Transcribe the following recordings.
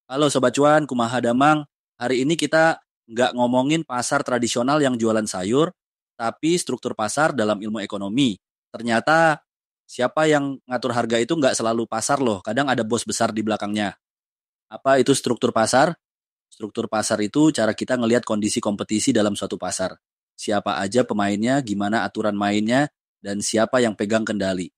Halo Sobat Cuan, kumaha damang. Hari ini kita nggak ngomongin pasar tradisional yang jualan sayur, tapi struktur pasar dalam ilmu ekonomi. Ternyata siapa yang ngatur harga itu nggak selalu pasar loh, kadang ada bos besar di belakangnya. Apa itu struktur pasar? Struktur pasar itu cara kita ngelihat kondisi kompetisi dalam suatu pasar. Siapa aja pemainnya, gimana aturan mainnya, dan siapa yang pegang kendali.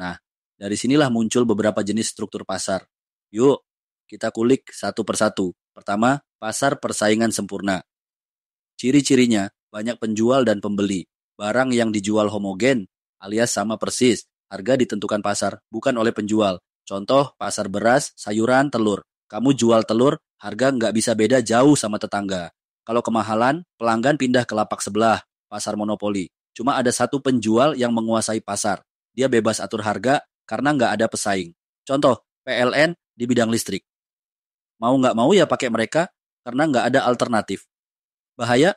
Nah, dari sinilah muncul beberapa jenis struktur pasar. Yuk, kita kulik satu persatu. Pertama, pasar persaingan sempurna. Ciri-cirinya, banyak penjual dan pembeli. Barang yang dijual homogen, alias sama persis. Harga ditentukan pasar, bukan oleh penjual. Contoh, pasar beras, sayuran, telur. Kamu jual telur, harga nggak bisa beda jauh sama tetangga. Kalau kemahalan, pelanggan pindah ke lapak sebelah, pasar monopoli. Cuma ada satu penjual yang menguasai pasar. Dia bebas atur harga karena nggak ada pesaing. Contoh, PLN di bidang listrik. Mau nggak mau ya pakai mereka karena nggak ada alternatif. Bahaya?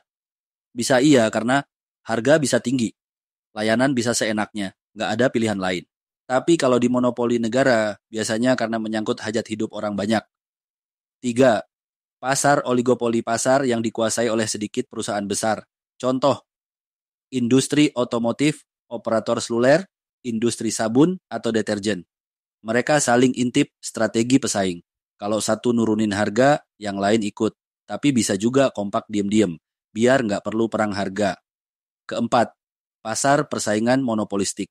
Bisa iya karena harga bisa tinggi, layanan bisa seenaknya, nggak ada pilihan lain. Tapi kalau di monopoli negara, biasanya karena menyangkut hajat hidup orang banyak. Tiga, pasar oligopoli pasar yang dikuasai oleh sedikit perusahaan besar. Contoh, industri otomotif, operator seluler, industri sabun atau deterjen. Mereka saling intip strategi pesaing. Kalau satu nurunin harga, yang lain ikut. Tapi bisa juga kompak diem-diem, biar nggak perlu perang harga. Keempat, pasar persaingan monopolistik.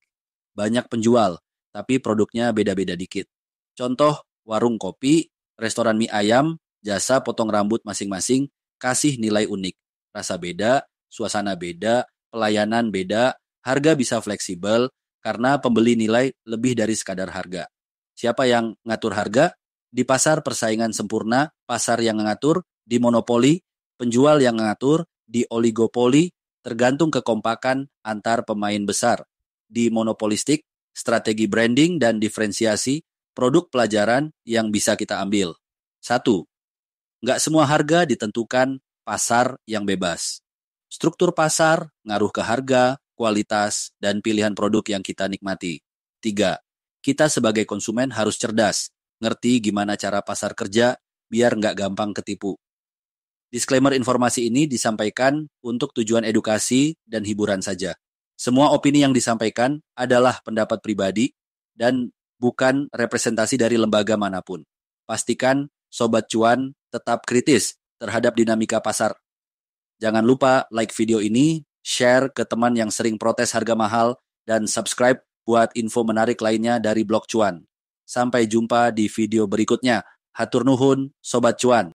Banyak penjual, tapi produknya beda-beda dikit. Contoh, warung kopi, restoran mie ayam, jasa potong rambut masing-masing, kasih nilai unik. Rasa beda, suasana beda, pelayanan beda, harga bisa fleksibel, karena pembeli nilai lebih dari sekadar harga. Siapa yang ngatur harga? Di pasar persaingan sempurna, pasar yang ngatur, di monopoli, penjual yang ngatur, di oligopoli, tergantung kekompakan antar pemain besar. Di monopolistik, strategi branding dan diferensiasi, produk pelajaran yang bisa kita ambil. Satu, nggak semua harga ditentukan pasar yang bebas. Struktur pasar ngaruh ke harga, kualitas, dan pilihan produk yang kita nikmati. Tiga, kita sebagai konsumen harus cerdas, ngerti gimana cara pasar kerja, biar nggak gampang ketipu. Disclaimer informasi ini disampaikan untuk tujuan edukasi dan hiburan saja. Semua opini yang disampaikan adalah pendapat pribadi dan bukan representasi dari lembaga manapun. Pastikan Sobat Cuan tetap kritis terhadap dinamika pasar. Jangan lupa like video ini, share ke teman yang sering protes harga mahal, dan subscribe buat info menarik lainnya dari Blog Cuan. Sampai jumpa di video berikutnya. Hatur nuhun, Sobat Cuan.